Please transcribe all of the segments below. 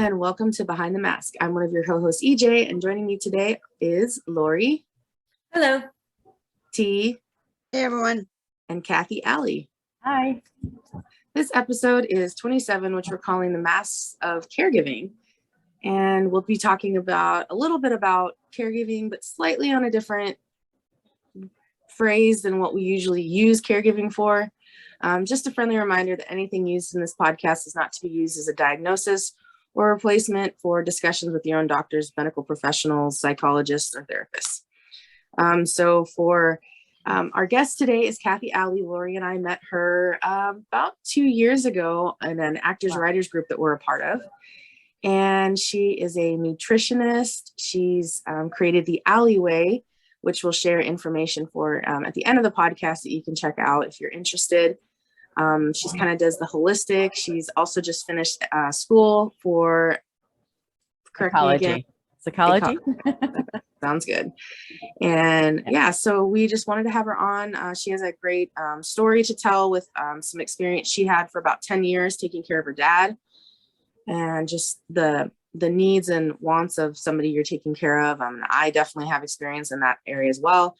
and welcome to Behind the Mask. I'm one of your co-hosts, EJ, and joining me today is Lori. Hello. T. Hey, everyone. And Kathie Alli. Hi. This episode is 27, which we're calling the Masks of Caregiving. And we'll be talking about a little bit about caregiving, but slightly on a different phrase than what we usually use caregiving for. Just a friendly reminder that anything used in this podcast is not to be used as a diagnosis or replacement for discussions with your own doctors, medical professionals, psychologists, or therapists. So for our guest today is Kathie Alli. Lori and I met her about 2 years ago in an actors writers group that we're a part of. And she is a nutritionist. She's created the Alleyway, which we'll share information for at the end of the podcast that you can check out if you're interested. She's kind of does the holistic. She's also just finished school for Psychology. Sounds good. And yeah, so we just wanted to have her on. She has a great story to tell with some experience she had for about 10 years taking care of her dad, and just the needs and wants of somebody you're taking care of. I definitely have experience in that area as well.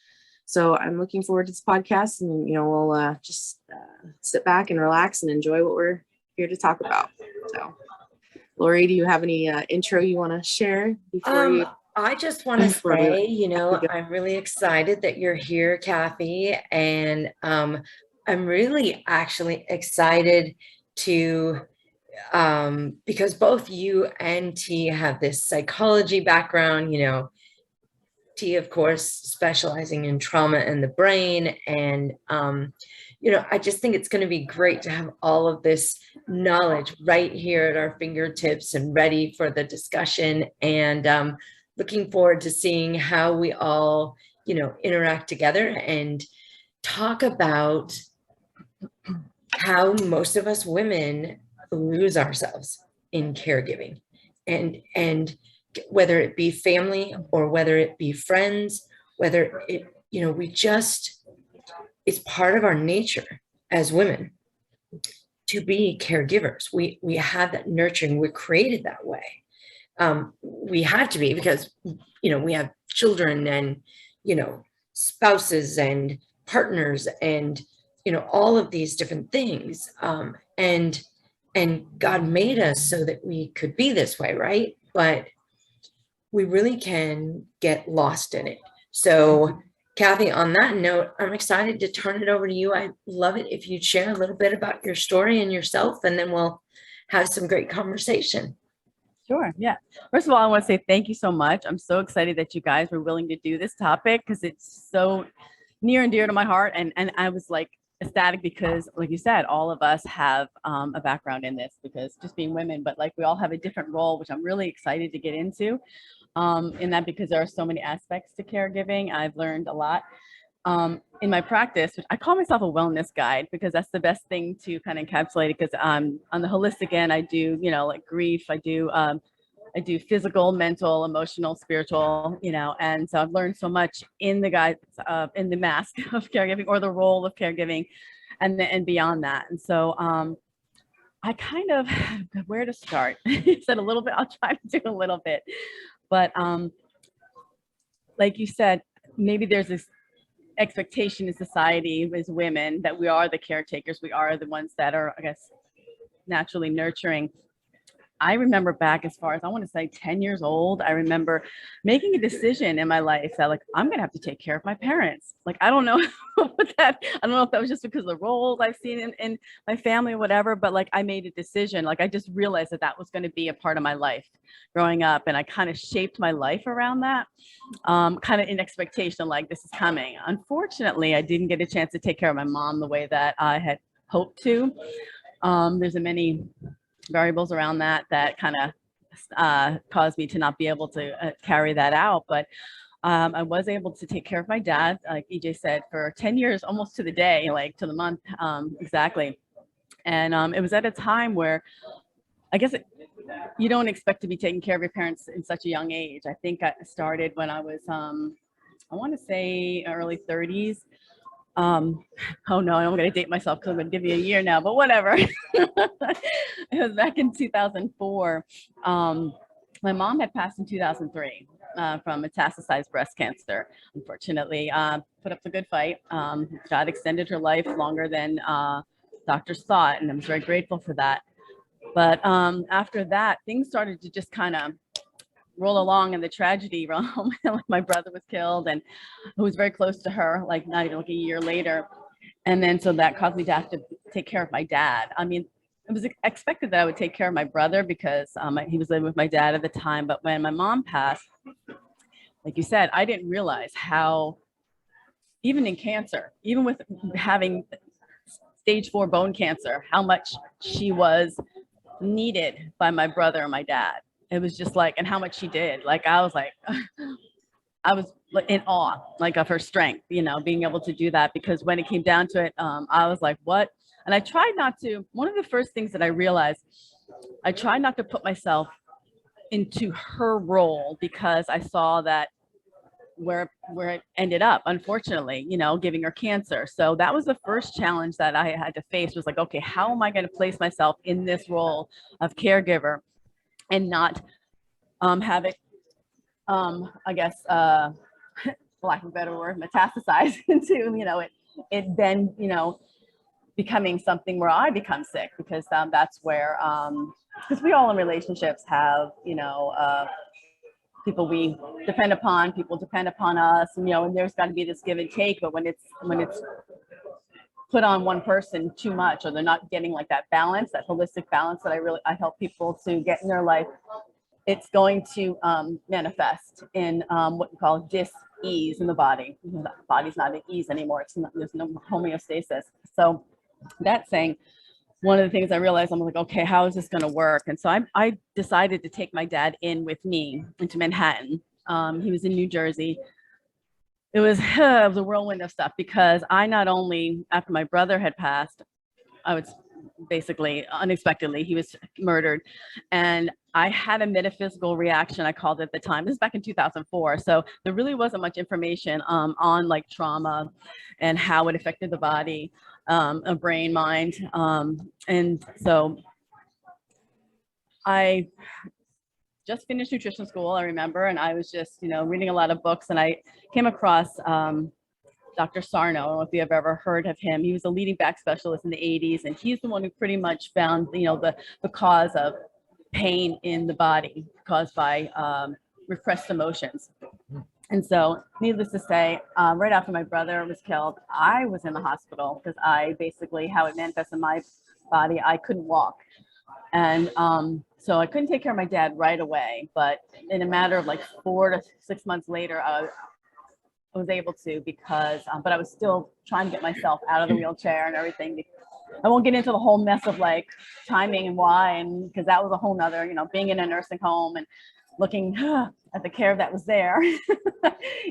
So I'm looking forward to this podcast, and we'll just sit back and relax and enjoy what we're here to talk about. So, Lori, do you have any intro you want to share before I just want to say, I'm really excited that you're here, Kathie, and I'm really actually excited to because both you and T have this psychology background, T, of course, specializing in trauma and the brain. And, I just think it's going to be great to have all of this knowledge right here at our fingertips and ready for the discussion. And looking forward to seeing how we all, interact together and talk about how most of us women lose ourselves in caregiving, and whether it be family or whether it be friends, whether it, it's part of our nature as women to be caregivers. We have that nurturing, we're created that way. We have to be because, we have children and, spouses and partners and, all of these different things. And God made us so that we could be this way, right? But we really can get lost in it. So, Kathie, on that note, I'm excited to turn it over to you. I'd love it if you'd share a little bit about your story and yourself, and then we'll have some great conversation. Sure. Yeah. First of all, I want to say thank you so much. I'm so excited that you guys were willing to do this topic because it's so near and dear to my heart. And I was like ecstatic because, like you said, all of us have a background in this, because just being women, but like we all have a different role, which I'm really excited to get into in that, because there are so many aspects to caregiving. I've learned a lot in my practice, which I call myself a wellness guide, because that's the best thing to kind of encapsulate it. Because on the holistic end, I do, like grief, I do physical, mental, emotional, spiritual, and so I've learned so much in the guides, in the mask of caregiving, or the role of caregiving, and beyond that. And so I kind of, where to start? You said a little bit, I'll try to do a little bit, but like you said, maybe there's this expectation in society as women that we are the caretakers, we are the ones that are, I guess, naturally nurturing. I remember back as far as, I want to say 10 years old, I remember making a decision in my life that, like, I'm going to have to take care of my parents. Like, I don't know what that, I don't know if that was just because of the roles I've seen in my family or whatever, but like I made a decision. Like, I just realized that that was going to be a part of my life growing up. And I kind of shaped my life around that, kind of in expectation, like this is coming. Unfortunately, I didn't get a chance to take care of my mom the way that I had hoped to. There's a many variables around that kind of caused me to not be able to carry that out. But I was able to take care of my dad, like EJ said, for 10 years, almost to the day, like to the month, exactly. And it was at a time where I guess you don't expect to be taking care of your parents in such a young age. I think I started when I was, I want to say early 30s. Oh no, I'm going to date myself because I'm going to give you a year now, but whatever. It was back in 2004. My mom had passed in 2003 from metastasized breast cancer. Unfortunately, put up a good fight. God extended her life longer than doctors thought, and I'm very grateful for that. But after that, things started to just kind of roll along in the tragedy realm. My brother was killed, and who was very close to her, like not even like a year later. And then so that caused me to have to take care of my dad. I mean, it was expected that I would take care of my brother because he was living with my dad at the time. But when my mom passed, like you said, I didn't realize how, even in cancer, even with having stage 4 bone cancer, how much she was needed by my brother and my dad. It was just like, and how much she did. Like, I was like, I was in awe, like, of her strength, you know, being able to do that, because when it came down to it, I was like, what? And I tried not to, one of the first things that I realized, I tried not to put myself into her role, because I saw that where it ended up, unfortunately, you know, giving her cancer. So that was the first challenge that I had to face, was like, okay, how am I going to place myself in this role of caregiver and not have it, I guess, for lack of a better word, metastasize into, you know, it then, you know, becoming something where I become sick, because that's where, because we all in relationships have, you know, people we depend upon, people depend upon us, and, you know, and there's got to be this give and take. But when it's put on one person too much, or they're not getting like that balance, that holistic balance that I help people to get in their life, it's going to manifest in what we call dis-ease in the body. The body's not at ease anymore. There's no homeostasis. So that's saying, one of the things I realized, I'm like, okay, how is this going to work? And so I decided to take my dad in with me into Manhattan. He was in New Jersey. It was a whirlwind of stuff, because I not only, after my brother had passed, I was basically unexpectedly, he was murdered. And I had a metaphysical reaction, I called it at the time. This is back in 2004. So there really wasn't much information on like trauma and how it affected the body, a brain, mind. And so I just finished nutrition school, I remember, and I was just, you know, reading a lot of books, and I came across Dr. Sarno. I don't know if you have ever heard of him. He was a leading back specialist in the 80s, and he's the one who pretty much found, you know, the cause of pain in the body caused by repressed emotions. And so, needless to say, right after my brother was killed, I was in the hospital, because I basically, how it manifests in my body, I couldn't walk. And so I couldn't take care of my dad right away, but in a matter of like 4 to 6 months later, I was able to, because, but I was still trying to get myself out of the wheelchair and everything. I won't get into the whole mess of like timing and why, and because that was a whole nother, you know, being in a nursing home and looking at the care that was there,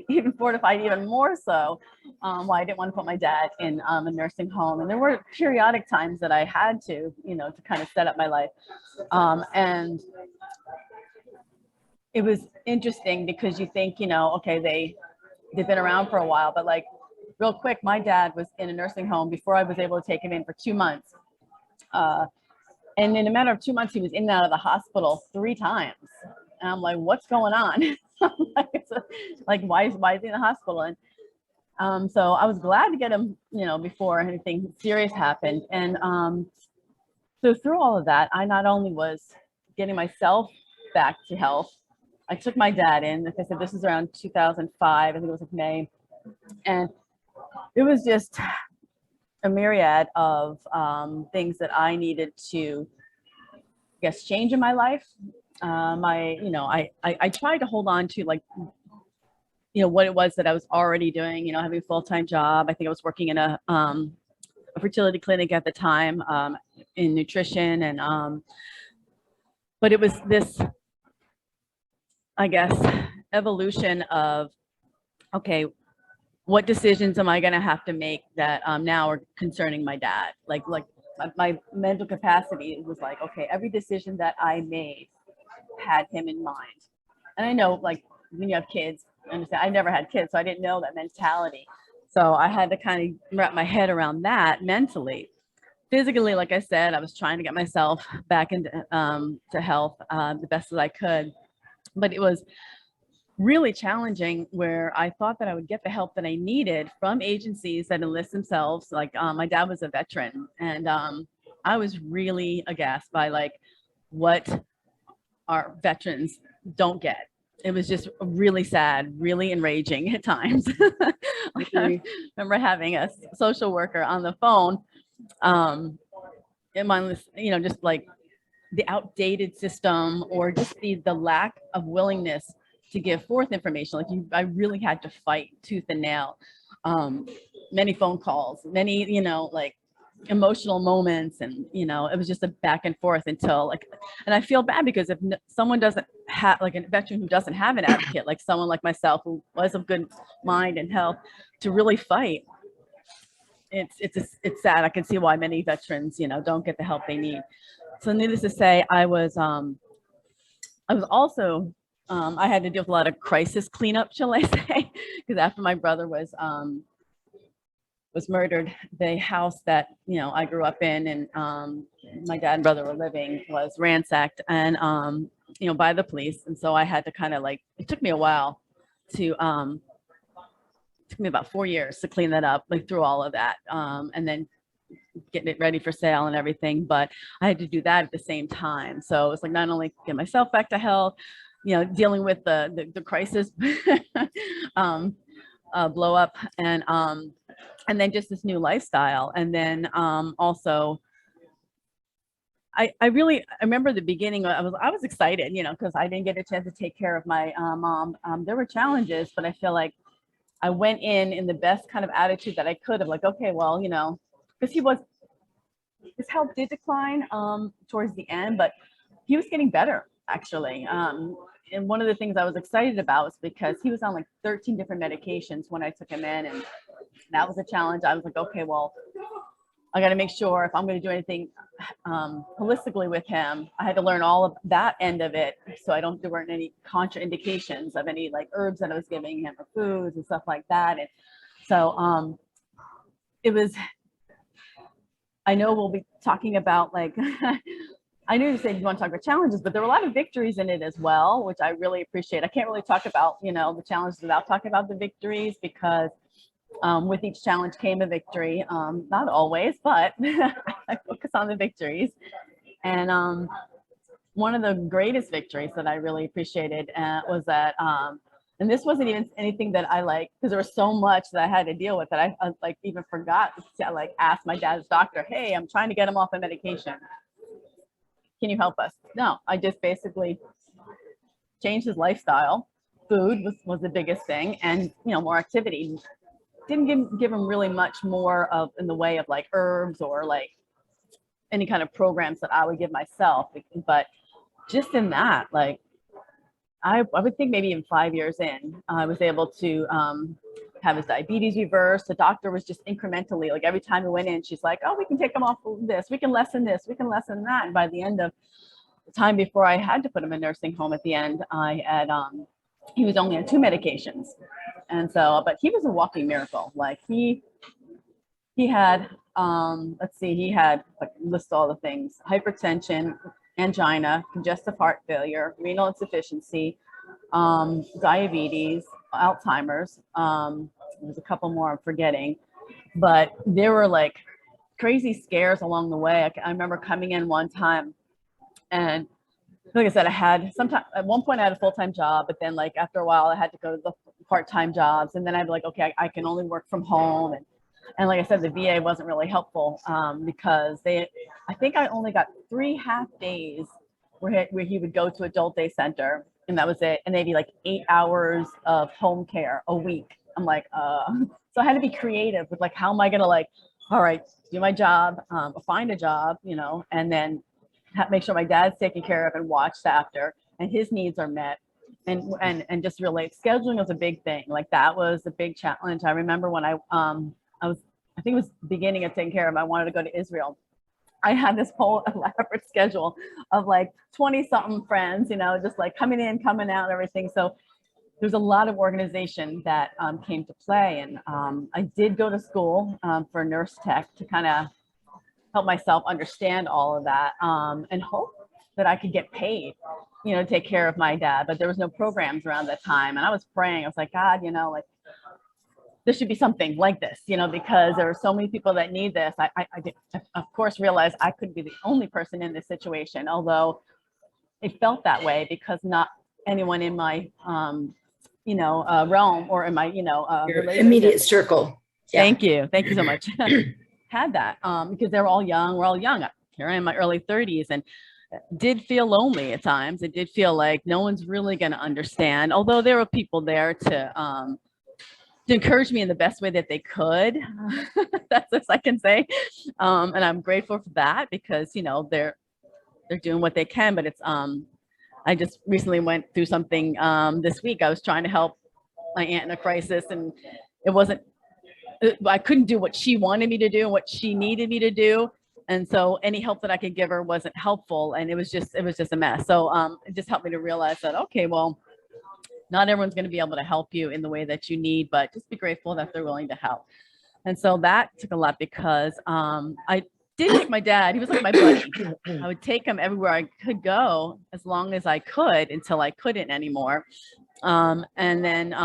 even fortified even more so, why I didn't want to put my dad in a nursing home. And there were periodic times that I had to, you know, to kind of set up my life. And it was interesting, because you think, you know, okay, they've been around for a while, but like real quick, my dad was in a nursing home before I was able to take him in for 2 months. And in a matter of 2 months, he was in and out of the hospital 3 times. And I'm like, what's going on? Like, why is he in the hospital? And so I was glad to get him, you know, before anything serious happened. And so through all of that, I not only was getting myself back to health, I took my dad in. Like I said, this is around 2005. I think it was like May. And it was just a myriad of things that I needed to, I guess, change in my life. I tried to hold on to, like, you know, what it was that I was already doing, you know, having a full-time job. I think I was working in a fertility clinic at the time, in nutrition. And, but it was this, I guess, evolution of, okay, what decisions am I going to have to make that now are concerning my dad? Like my mental capacity was like, okay, every decision that I made had him in mind. And I know, like, when you have kids, I understand, I never had kids, so I didn't know that mentality. So I had to kind of wrap my head around that mentally. Physically, like I said, I was trying to get myself back into to health the best that I could. But it was really challenging where I thought that I would get the help that I needed from agencies that enlist themselves. Like my dad was a veteran, and I was really aghast by like what our veterans don't get. It was just really sad, really enraging at times. I remember having a social worker on the phone, in my, you know, just like the outdated system or just the lack of willingness to give forth information. Like I really had to fight tooth and nail. Many phone calls, many, you know, like emotional moments, and you know, it was just a back and forth until like, and I feel bad because if someone doesn't have, like a veteran who doesn't have an advocate, like someone like myself who was of good mind and health to really fight, it's sad. I can see why many veterans, you know, don't get the help they need. So needless to say, I was also I had to deal with a lot of crisis cleanup, shall I say, because after my brother was murdered, the house that, you know, I grew up in and my dad and brother were living was ransacked and you know, by the police. And so I had to kind of like, it took me a while to took me about 4 years to clean that up, like through all of that, and then getting it ready for sale and everything. But I had to do that at the same time. So it's like not only get myself back to health, you know, dealing with the crisis blow up, and then just this new lifestyle. And then also I remember the beginning. I was excited, you know, because I didn't get a chance to take care of my mom. There were challenges, but I feel like I went in the best kind of attitude that I could of like, okay, well, you know, because his health did decline towards the end, but he was getting better actually. And one of the things I was excited about was because he was on like 13 different medications when I took him in, and that was a challenge. I was like, okay, well, I got to make sure if I'm going to do anything holistically with him, I had to learn all of that end of it. So there weren't any contraindications of any like herbs that I was giving him or foods and stuff like that. And so it was, I know we'll be talking about like, I knew you said you want to talk about challenges, but there were a lot of victories in it as well, which I really appreciate. I can't really talk about, you know, the challenges without talking about the victories, because with each challenge came a victory. Not always, but I focus on the victories. And one of the greatest victories that I really appreciated was that, and this wasn't even anything that I like, because there was so much that I had to deal with that I like even forgot to like ask my dad's doctor, hey, I'm trying to get him off of medication. Can you help us? No, I just basically changed his lifestyle. Food was the biggest thing, and you know, more activity. Didn't give him really much more of in the way of like herbs or like any kind of programs that I would give myself. But just in that, like I would think maybe in 5 years in, I was able to have his diabetes reversed. The doctor was just incrementally, like every time we went in, she's like, oh, we can take him off of this, we can lessen this, we can lessen that. And by the end of the time before I had to put him in nursing home at the end, I had he was only on 2 medications. And so, but he was a walking miracle. Like he had, let's see, he had, like, list all the things: hypertension, angina, congestive heart failure, renal insufficiency, diabetes, Alzheimer's. There's a couple more I'm forgetting, but there were like crazy scares along the way. I remember coming in one time, and like I said, at one point I had a full-time job, but then like after a while I had to go to the part-time jobs, and then I'd be like, okay, I can only work from home. And like I said, the VA wasn't really helpful because I think I only got 3 half days where he would go to adult day center, and that was it. And maybe like 8 hours of home care a week. I'm like, so I had to be creative with like, how am I going to like, all right, do my job, find a job, you know, and then make sure my dad's taken care of and watched after and his needs are met. And just relate. Scheduling was a big thing. Like that was a big challenge. I remember when I think it was beginning of taking care of, I wanted to go to Israel. I had this whole elaborate schedule of like 20 something friends, you know, just like coming in, coming out and everything. So there's a lot of organization that came to play. And I did go to school for nurse tech to kind of help myself understand all of that and hope that I could get paid, you know, to take care of my dad. But there was no programs around that time. And I was praying, I was like, God, you know, like there should be something like this, you know, because there are so many people that need this. I did, of course, realized I couldn't be the only person in this situation, although it felt that way because not anyone in my, you know, realm or in my, you know, Your immediate circle. Yeah. Thank you. Thank you so much. Had that because they're all young. We're all young. Here I am in my early 30s and did feel lonely at times. It did feel like no one's really going to understand, although there were people there to encourage me in the best way that they could. That's as I can say. And I'm grateful for that because, you know, they're doing what they can, but it's, I just recently went through something this week. I was trying to help my aunt in a crisis and it wasn't, I couldn't do what she wanted me to do and what she needed me to do. And so any help that I could give her wasn't helpful. And it was just a mess. So it just helped me to realize that, okay, well, not everyone's going to be able to help you in the way that you need, but just be grateful that they're willing to help. And so that took a lot because I did take my dad. He was like my buddy. I would take him everywhere I could go as long as I could until I couldn't anymore. And then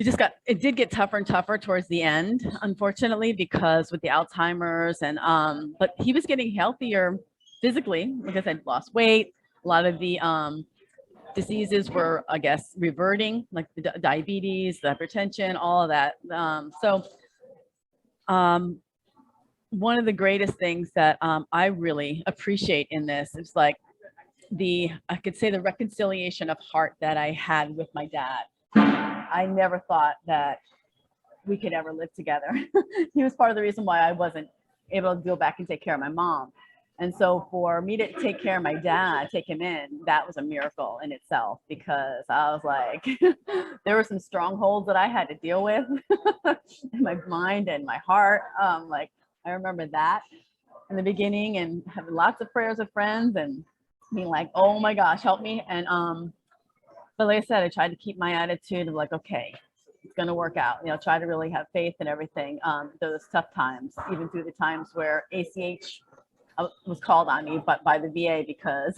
it did get tougher and tougher towards the end, unfortunately, because with the Alzheimer's and but he was getting healthier physically because I'd lost weight. A lot of the diseases were, I guess, reverting, like the diabetes, the hypertension, all of that. One of the greatest things that I really appreciate in this is like I could say the reconciliation of heart that I had with my dad. I never thought that we could ever live together. He was part of the reason why I wasn't able to go back and take care of my mom. And so for me to take care of my dad, take him in, that was a miracle in itself because I was like, there were some strongholds that I had to deal with in my mind and my heart. Like I remember that in the beginning and having lots of prayers with friends and being like, oh my gosh, help me. And but like I said, I tried to keep my attitude of like, okay, it's going to work out. You know, try to really have faith in everything. Those tough times, even through the times where ACH was called on me, but by the VA because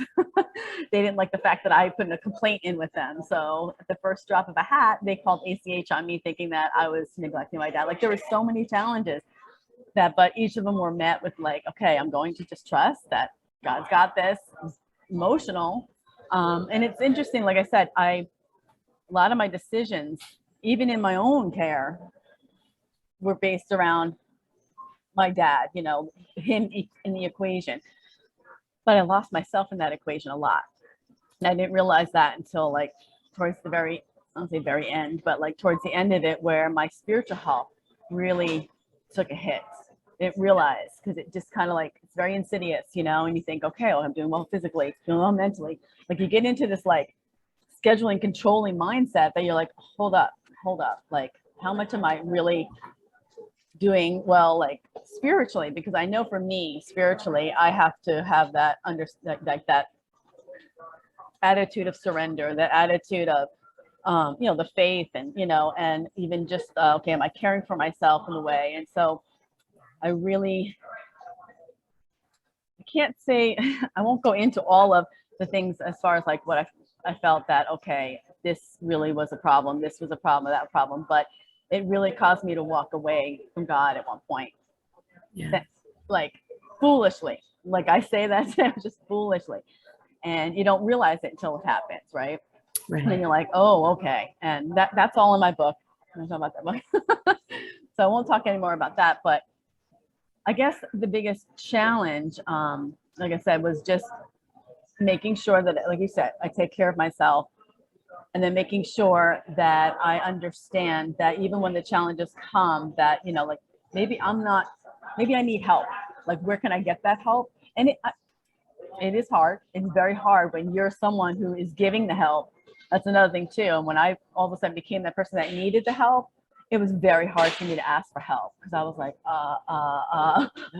they didn't like the fact that I put a complaint in with them. So at the first drop of a hat, they called ACH on me thinking that I was neglecting my dad. Like there were so many challenges but each of them were met with like, okay, I'm going to just trust that God's got this. It was emotional. And it's interesting, like I said, a lot of my decisions, even in my own care, were based around my dad, you know, him in the equation. But I lost myself in that equation a lot. And I didn't realize that until like towards the I don't say very end, but like towards the end of it, where my spiritual health really took a hit. It realized because it just kind of like it's very insidious, you know, and you think, okay, well, I'm doing well physically, doing well mentally. Like you get into this like scheduling, controlling mindset that you're like, hold up, like how much am I really doing well, like spiritually? Because I know for me, spiritually, I have to have that that attitude of surrender, that attitude of you know, the faith and, you know, and even just, okay, am I caring for myself in a way? And so I can't say, I won't go into all of the things as far as like what I felt that, okay, this really was a problem. This was a problem, that problem, but it really caused me to walk away from God at one point. Yeah. Like foolishly, like I say that just foolishly. And you don't realize it until it happens, right? Right. And then you're like, oh, okay. And that's all in my book. I'm talking about that book. So I won't talk anymore about that, but I guess the biggest challenge, like I said, was just making sure that, like you said, I take care of myself and then making sure that I understand that even when the challenges come that, you know, like maybe I need help. Like, where can I get that help? And it is hard. It's very hard when you're someone who is giving the help. That's another thing too. And when I all of a sudden became that person that needed the help, it was very hard for me to ask for help because I was like,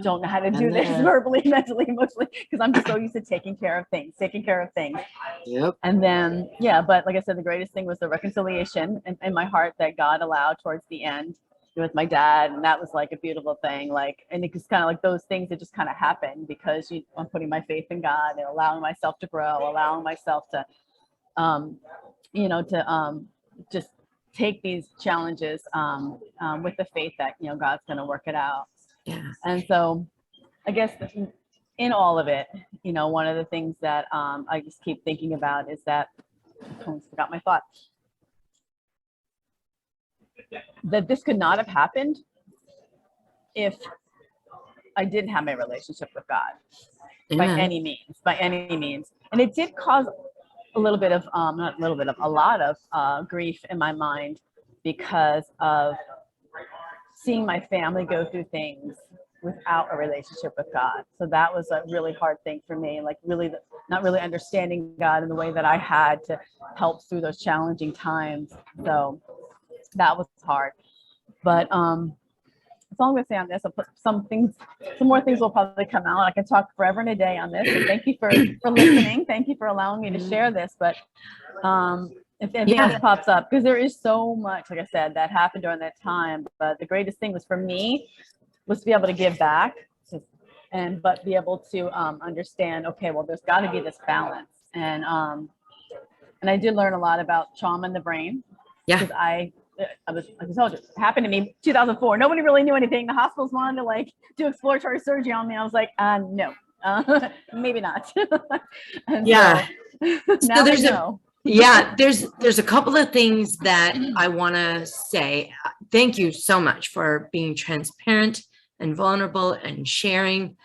don't know how to do this verbally, mentally, emotionally, because I'm just so used to taking care of things. Yep. And then, yeah, but like I said, the greatest thing was the reconciliation in my heart that God allowed towards the end with my dad. And that was like a beautiful thing. Like, and it was kind of like those things that just kind of happened because I'm putting my faith in God and allowing myself to grow, allowing myself to, just take these challenges with the faith that, God's going to work it out. Yeah. And so I guess in all of it, one of the things that I just keep thinking about is that I almost forgot my thought. That this could not have happened if I didn't have my relationship with God by any means. And it did cause a little bit of, not a little bit of, a lot of grief in my mind because of seeing my family go through things without a relationship with God. So that was a really hard thing for me, like really not really understanding God in the way that I had to help through those challenging times. So that was hard. But that's all I'm gonna say on this. I'll put some more things will probably come out. I can talk forever and a day on this. And thank you for listening. Thank you for allowing me to share this. But if anything else pops up, because there is so much, like I said, that happened during that time. But the greatest thing was for me was to be able to give back but be able to understand, okay, well, there's got to be this balance. And I did learn a lot about trauma in the brain. Yeah. Because I was, like I told you, it happened to me 2004. Nobody really knew anything. The hospitals wanted to do exploratory surgery on me. I was like, no, maybe not. Yeah. Now I know. There's a couple of things that I want to say. Thank you so much for being transparent and vulnerable and sharing.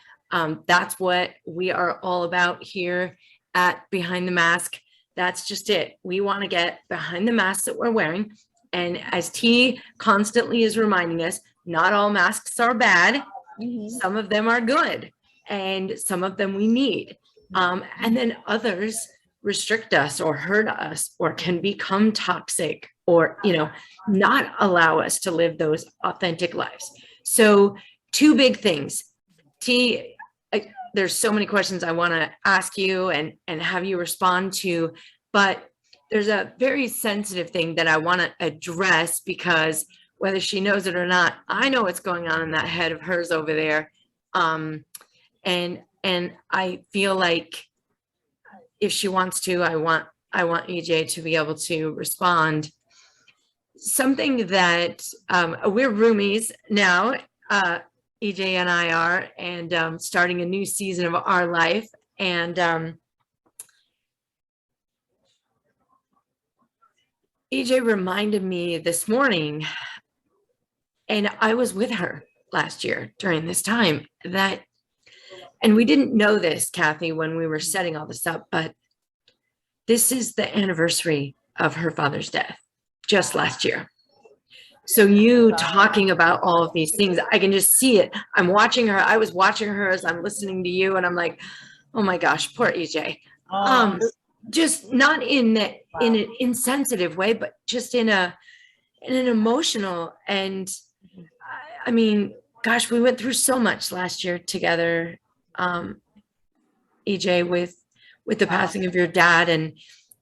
That's what we are all about here at Behind the Mask. That's just it. We want to get behind the masks that we're wearing. And as T constantly is reminding us, not all masks are bad. Mm-hmm. Some of them are good and some of them we need. And then others restrict us or hurt us or can become toxic or, not allow us to live those authentic lives. So 2 big things. T, there's so many questions I want to ask you and have you respond to, but there's a very sensitive thing that I want to address because whether she knows it or not, I know what's going on in that head of hers over there. And I feel like if she wants to, I want EJ to be able to respond. Something that we're roomies now, EJ and I are, and starting a new season of our life. And EJ reminded me this morning, and I was with her last year during this time, and we didn't know this, Kathie, when we were setting all this up, but this is the anniversary of her father's death just last year. So you talking about all of these things, I can just see it. I'm watching her. I was watching her as I'm listening to you, and I'm like, oh my gosh, poor EJ. Just not in an insensitive way, but just in an emotional. And I mean, gosh, we went through so much last year together, EJ, with the passing of your dad, and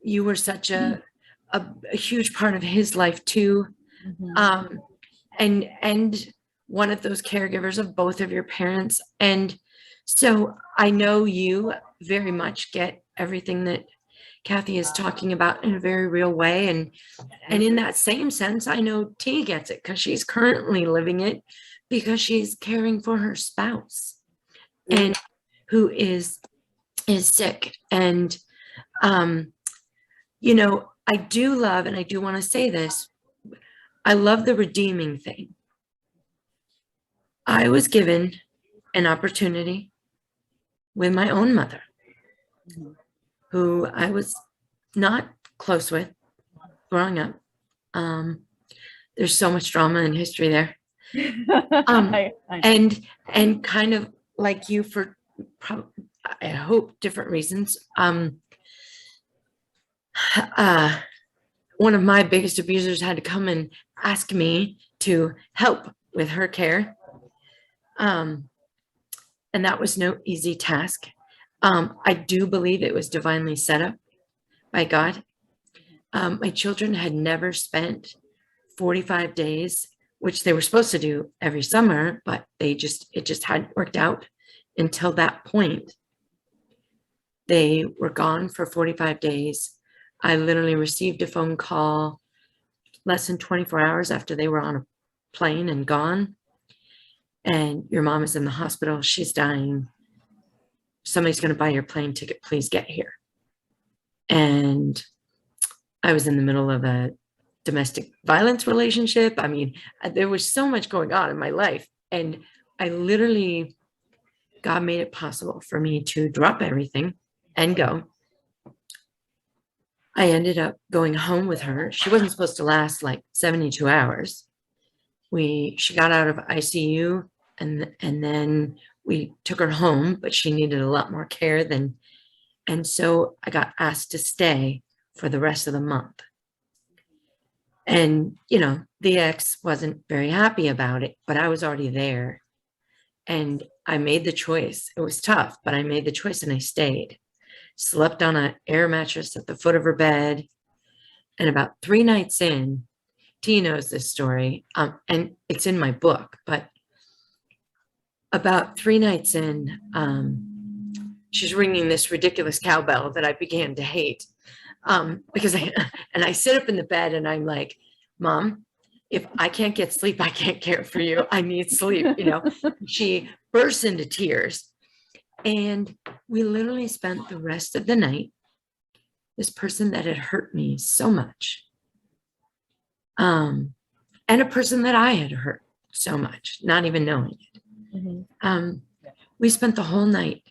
you were such a huge part of his life too. Mm-hmm. And one of those caregivers of both of your parents. And so I know you very much get everything that Kathie is talking about in a very real way. And in that same sense, I know T gets it because she's currently living it because she's caring for her spouse and who is sick. And, I do love, and I do want to say this, I love the redeeming thing. I was given an opportunity with my own mother, who I was not close with growing up. There's so much drama and history there. And kind of like you for I hope different reasons, one of my biggest abusers had to come and ask me to help with her care. And that was no easy task. I do believe it was divinely set up by God. My children had never spent 45 days, which they were supposed to do every summer, but it just hadn't worked out until that point. They were gone for 45 days. I literally received a phone call less than 24 hours after they were on a plane and gone. And your mom is in the hospital. She's dying. Somebody's going to buy your plane ticket. Please get here. And I was in the middle of a domestic violence relationship. I mean, there was so much going on in my life. And I literally, God made it possible for me to drop everything and go. I ended up going home with her. She wasn't supposed to last like 72 hours. She got out of ICU and then we took her home, but she needed a lot more care and so I got asked to stay for the rest of the month. And, the ex wasn't very happy about it, but I was already there and I made the choice. It was tough, but I made the choice and I stayed. Slept on an air mattress at the foot of her bed. And about 3 nights in, T knows this story, and it's in my book, but about 3 nights in, she's ringing this ridiculous cowbell that I began to hate because I sit up in the bed and I'm like, Mom, if I can't get sleep, I can't care for you. I need sleep. She bursts into tears. And we literally spent the rest of the night, this person that had hurt me so much, and a person that I had hurt so much, not even knowing it. Mm-hmm. We spent the whole night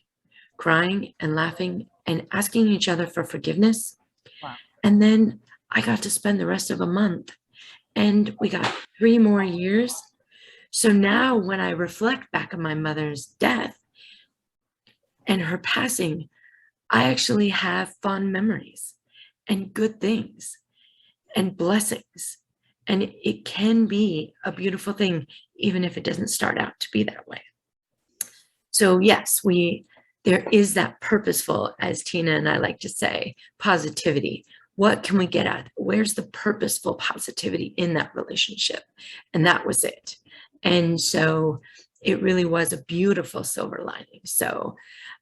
crying and laughing and asking each other for forgiveness. Wow. And then I got to spend the rest of a month and we got 3 more years. So now when I reflect back on my mother's death and her passing, I actually have fond memories and good things and blessings. And it can be a beautiful thing, even if it doesn't start out to be that way. So yes, there is that purposeful, as Tina and I like to say, positivity. What can we get at? Where's the purposeful positivity in that relationship? And that was it. And so it really was a beautiful silver lining. So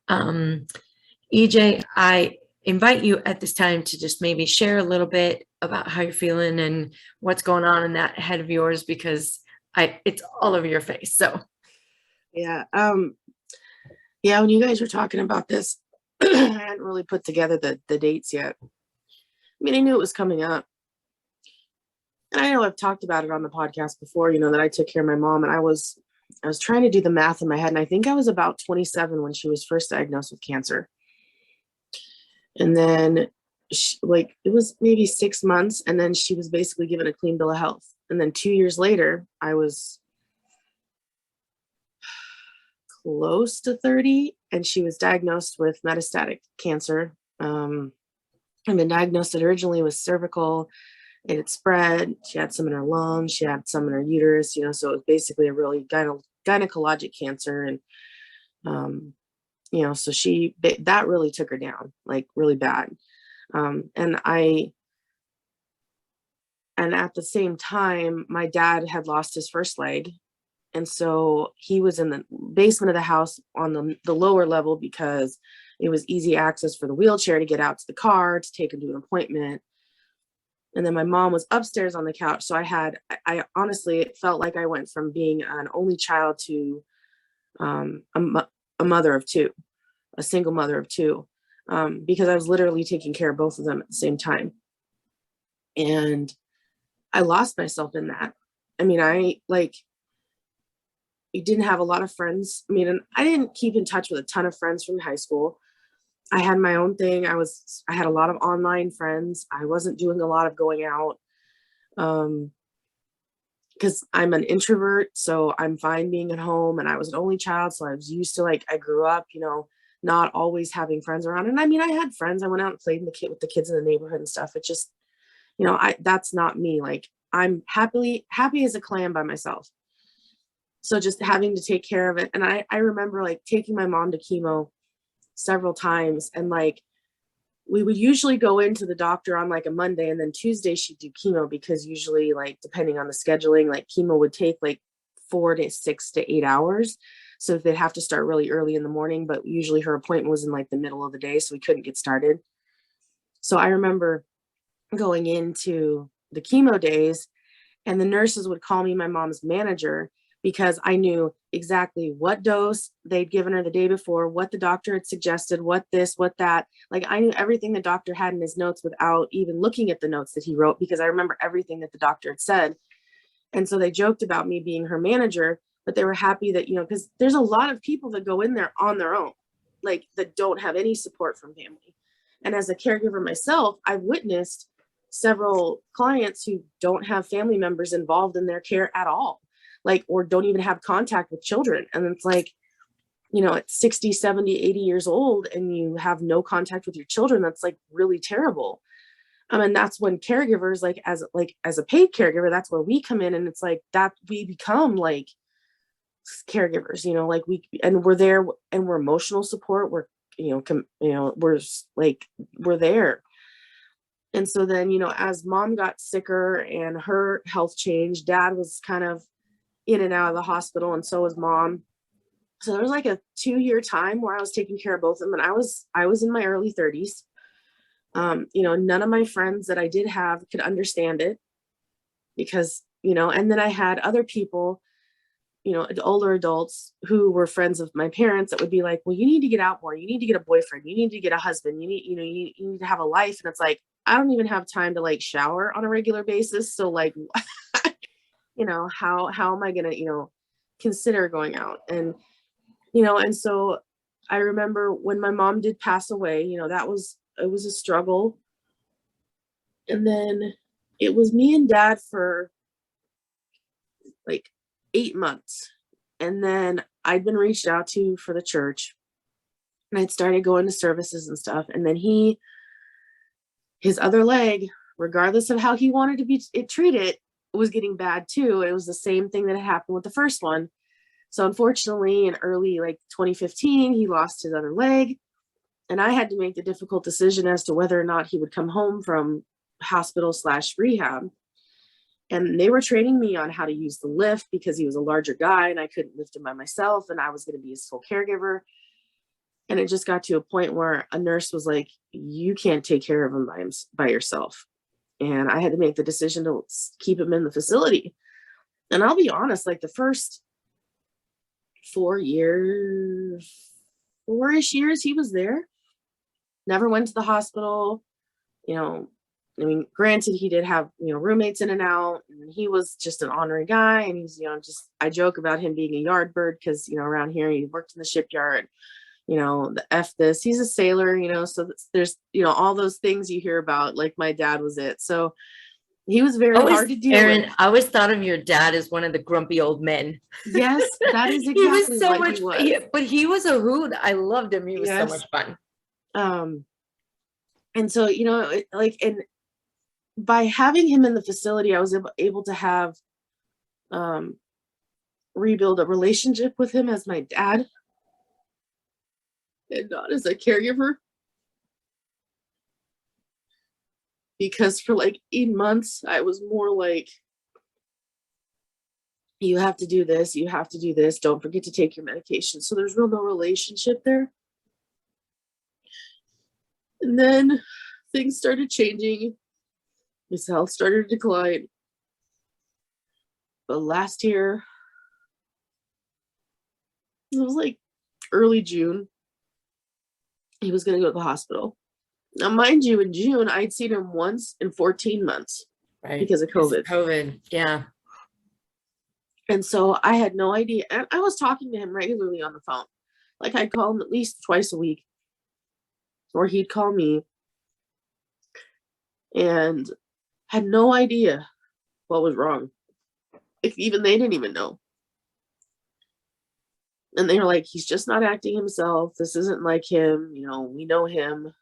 EJ, I invite you at this time to just maybe share a little bit about how you're feeling and what's going on in that head of yours, because it's all over your face. So yeah. Yeah, when you guys were talking about this, I hadn't really put together the dates yet. I mean, I knew it was coming up. And I know I've talked about it on the podcast before, that I took care of my mom, and I was trying to do the math in my head, and I think I was about 27 when she was first diagnosed with cancer. And then it was maybe 6 months, and then she was basically given a clean bill of health. And then 2 years later, I was close to 30, and she was diagnosed with metastatic cancer. I've been diagnosed originally with cervical. It had spread. She had some in her lungs. She had some in her uterus. So it was basically a really gynecologic cancer, and so that really took her down, like really bad. And at the same time, my dad had lost his first leg. And so he was in the basement of the house on the lower level because it was easy access for the wheelchair to get out to the car, to take him to an appointment. And then my mom was upstairs on the couch. So I honestly, it felt like I went from being an only child to a mother of 2, a single mother of 2, because I was literally taking care of both of them at the same time. And I lost myself in that. I mean, I didn't have a lot of friends. I mean, I didn't keep in touch with a ton of friends from high school. I had my own thing. I had a lot of online friends. I wasn't doing a lot of going out because I'm an introvert. So I'm fine being at home, and I was an only child. So I was used to I grew up, not always having friends around. And I mean, I had friends. I went out and played with the kids in the neighborhood and stuff. It just, that's not me. Like, I'm happy as a clam by myself. So just having to take care of it. And I remember like taking my mom to chemo several times, and like we would usually go into the doctor on like a Monday, and then Tuesday she'd do chemo, because usually, like, depending on the scheduling, like chemo would take like 4 to 6 to 8 hours. So they'd have to start really early in the morning, but usually her appointment was in like the middle of the day, so we couldn't get started. So I remember going into the chemo days, and the nurses would call me my mom's manager, because I knew exactly what dose they'd given her the day before, what the doctor had suggested, what this, what that. Like, I knew everything the doctor had in his notes without even looking at the notes that he wrote, because I remember everything that the doctor had said. And so they joked about me being her manager, but they were happy that, because there's a lot of people that go in there on their own, like, that don't have any support from family. And as a caregiver myself, I've witnessed several clients who don't have family members involved in their care at all, like, or don't even have contact with children. And it's like, at 60, 70, 80 years old, and you have no contact with your children. That's like really terrible. And that's when caregivers, like as a paid caregiver, that's where we come in. And it's like that we become like caregivers, like we're there, and we're emotional support. We're, we're there. And so then, as mom got sicker and her health changed, dad was kind of in and out of the hospital, and so was mom. So there was like a 2-year time where I was taking care of both of them, and I was in my early 30s. None of my friends that I did have could understand it, because, and then I had other people, older adults who were friends of my parents, that would be like, well, you need to get out more. You need to get a boyfriend. You need to get a husband. You need to have a life. And it's like, I don't even have time to like shower on a regular basis. So like, how am I going to, consider going out? And, and so I remember when my mom did pass away, it was a struggle. And then it was me and dad for like 8 months. And then I'd been reached out to for the church, and I'd started going to services and stuff. And then his other leg, regardless of how he wanted to be treated, was getting bad too. It was the same thing that had happened with the first one. So unfortunately, in early like 2015, he lost his other leg, and I had to make the difficult decision as to whether or not he would come home from hospital/rehab. And they were training me on how to use the lift, because he was a larger guy and I couldn't lift him by myself, and I was going to be his full caregiver. And it just got to a point where a nurse was like, you can't take care of him by yourself. And I had to make the decision to keep him in the facility. And I'll be honest, like the first 4-ish years he was there, never went to the hospital. Granted, he did have, roommates in and out, and he was just an ornery guy. And he's, I joke about him being a yard bird, because, around here he worked in the shipyard, the F this, he's a sailor, so there's, all those things you hear about, like my dad was it. So he was very hard to deal with. I always thought of your dad as one of the grumpy old men. Yes, that is exactly what he was. But he was a hoot. I loved him. He was so much fun. And so, and by having him in the facility, I was able to have rebuild a relationship with him as my dad, and not as a caregiver. Because for like 8 months, I was more like, you have to do this, you have to do this, don't forget to take your medication. So there's no relationship there. And then things started changing. His health started to decline. But last year, it was like early June, he was going to go to the hospital. Now, mind you, in June, I'd seen him once in 14 months, right? Because of COVID. Yeah. And so I had no idea. And I was talking to him regularly on the phone. Like, I'd call him at least twice a week, or he'd call me, and had no idea what was wrong. If even they didn't even know. And they were like, he's just not acting himself. This isn't like him. We know him.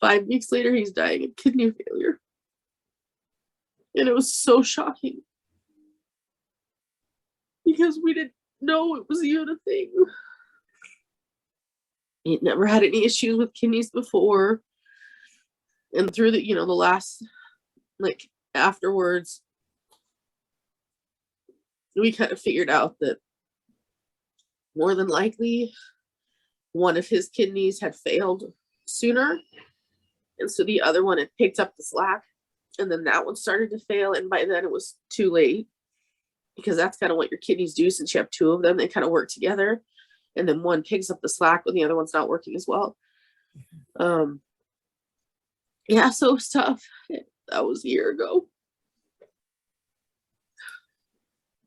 5 weeks later, he's dying of kidney failure. And it was so shocking because we didn't know it was even a thing. He'd never had any issues with kidneys before. And through the, the last, like, afterwards, we kind of figured out that more than likely one of his kidneys had failed sooner. And so the other one had picked up the slack, and then that one started to fail. And by then it was too late, because that's kind of what your kidneys do. Since you have 2 of them, they kind of work together. And then one picks up the slack when the other one's not working as well. Yeah, so it was tough. That was a year ago.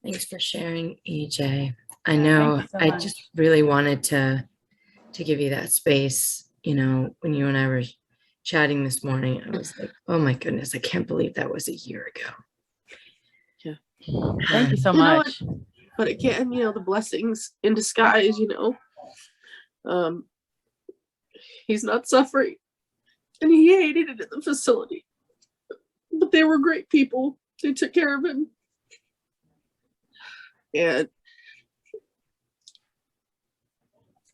Thanks for sharing, EJ. I know so I much. just really wanted to give you that space. When you and I were chatting this morning, I was like, oh my goodness, I can't believe that was a year ago. Yeah. Thank you so much. But again, the blessings in disguise, he's not suffering, and he hated it at the facility, but they were great people. They took care of him. And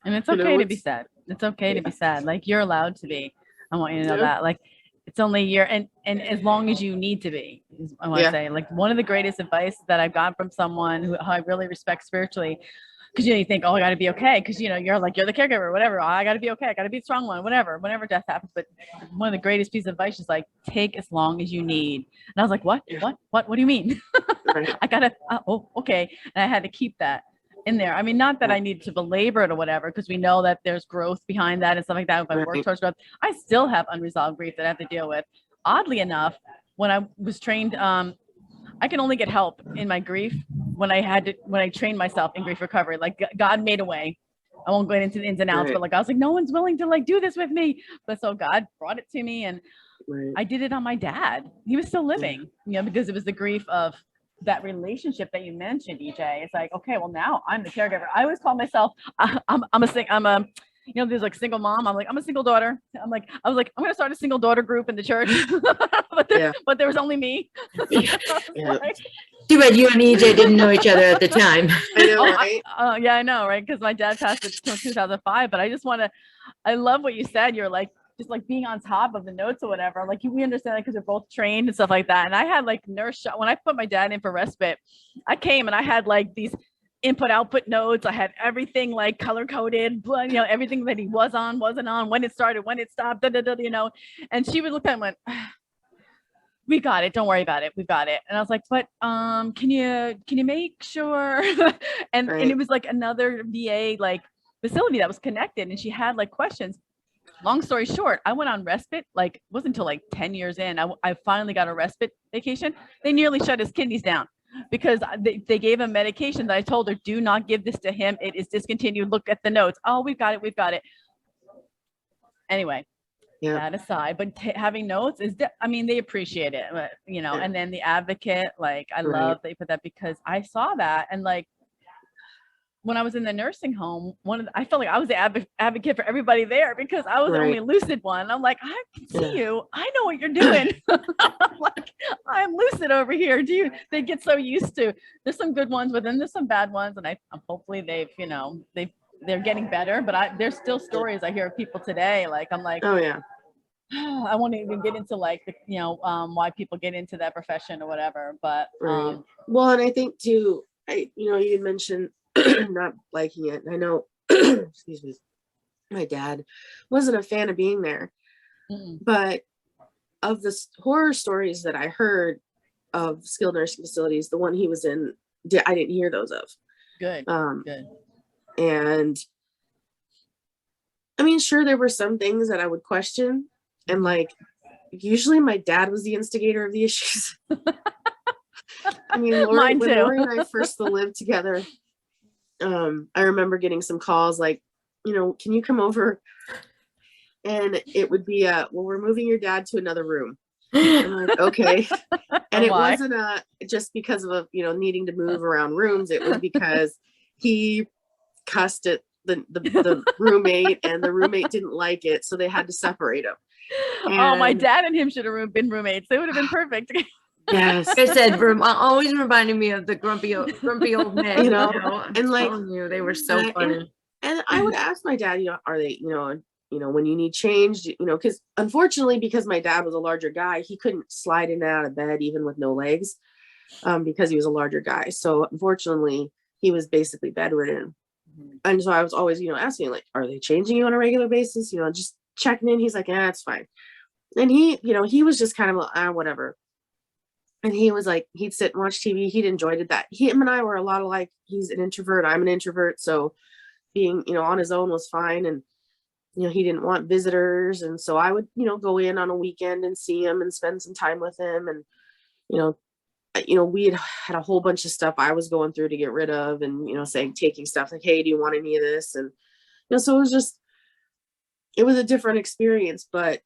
it's okay to be sad. It's okay to be sad. Like, you're allowed to be. I want you to know that. Like, it's only a year, and as long as you need to be, I want to say, like, one of the greatest advice that I've gotten from someone who I really respect spiritually, because you think, oh, I got to be okay, because you're the caregiver, whatever. Oh, I got to be okay. I got to be the strong one, whatever. Whenever death happens, but one of the greatest pieces of advice is like, take as long as you need. And I was like, what? What do you mean? Right. I gotta. Oh, okay. And I had to keep that in there. I mean, not that I need to belabor it or whatever, because we know that there's growth behind that and stuff like that. If I work towards growth, I still have unresolved grief that I have to deal with. Oddly enough, when I was trained, I can only get help in my grief when I trained myself in grief recovery. Like, God made a way. I won't go into the ins and outs, but like, I was like, no one's willing to like do this with me. But so God brought it to me, and I did it on my dad. He was still living, because it was the grief of that relationship that you mentioned, EJ. It's like, okay, well, now I'm the caregiver. I always call myself, I'm a there's like single mom. I'm like, I'm a single daughter. I was like, I'm going to start a single daughter group in the church, but there was only me. Like, too bad you and EJ didn't know each other at the time. I know, right? I know, right? Because my dad passed in 2005, but I love what you said. You're like, just like being on top of the notes or whatever. Like, we understand that because we're both trained and stuff like that. And I had like nurse shot when I put my dad in for respite. I came and I had like these input output notes. I had everything like color coded, everything that he was on, wasn't on, when it started, when it stopped, And she would look at him and went, we got it. Don't worry about it. We've got it. And I was like, but can you make sure? and it was like another VA like facility that was connected, and she had like questions. Long story short, I went on respite, like it wasn't until like 10 years in, I finally got a respite vacation. They nearly shut his kidneys down because they gave him medication that I told her, do not give this to him. It is discontinued. Look at the notes. Oh, we've got it. Anyway, that aside, but having notes is, they appreciate it, and then the advocate, like, I love that you put that, because I saw that. And like, when I was in the nursing home, I felt like I was the advocate for everybody there, because I was the only lucid one. I'm like, I can see you. I know what you're doing. I'm like, I'm lucid over here. They get so used to, there's some good ones, but then there's some bad ones. And hopefully they're getting better, but there's still stories I hear of people today. Like, I'm like, oh yeah. I won't even get into like why people get into that profession or whatever. But well, and I think too, you mentioned not liking it. I know, excuse me, my dad wasn't a fan of being there, but of the horror stories that I heard of skilled nursing facilities, the one he was in, I didn't hear those of. Good. Good. And I mean, sure, there were some things that I would question, and like, usually my dad was the instigator of the issues. I mean, when Lori and I first lived together, I remember getting some calls like, can you come over? And it would be well, we're moving your dad to another room. I'm like, okay. And it wasn't just because of needing to move around rooms. It was because he cussed at the roommate, and the roommate didn't like it, so they had to separate him. Oh, my And dad and him should have been roommates. They would have been perfect. yes, Like I said, always reminded me of the grumpy old men. You know, I'm and like, telling you, they were so and funny. and I would ask my dad, are they, when you need change, because unfortunately, because my dad was a larger guy, he couldn't slide in and out of bed even with no legs, because he was a larger guy. So unfortunately, he was basically bedridden. And so I was always, asking, like, are they changing you on a regular basis? Just checking in. He's like, yeah, it's fine. And he was just kind of like, whatever. And he was like, he'd sit and watch TV. He'd enjoyed it. Him and I were a lot alike. He's an introvert. I'm an introvert. So being, on his own was fine. And, he didn't want visitors. And so I would, go in on a weekend and see him and spend some time with him. And, we had a whole bunch of stuff I was going through to get rid of, and, taking stuff like, hey, do you want any of this? And, so it was a different experience, but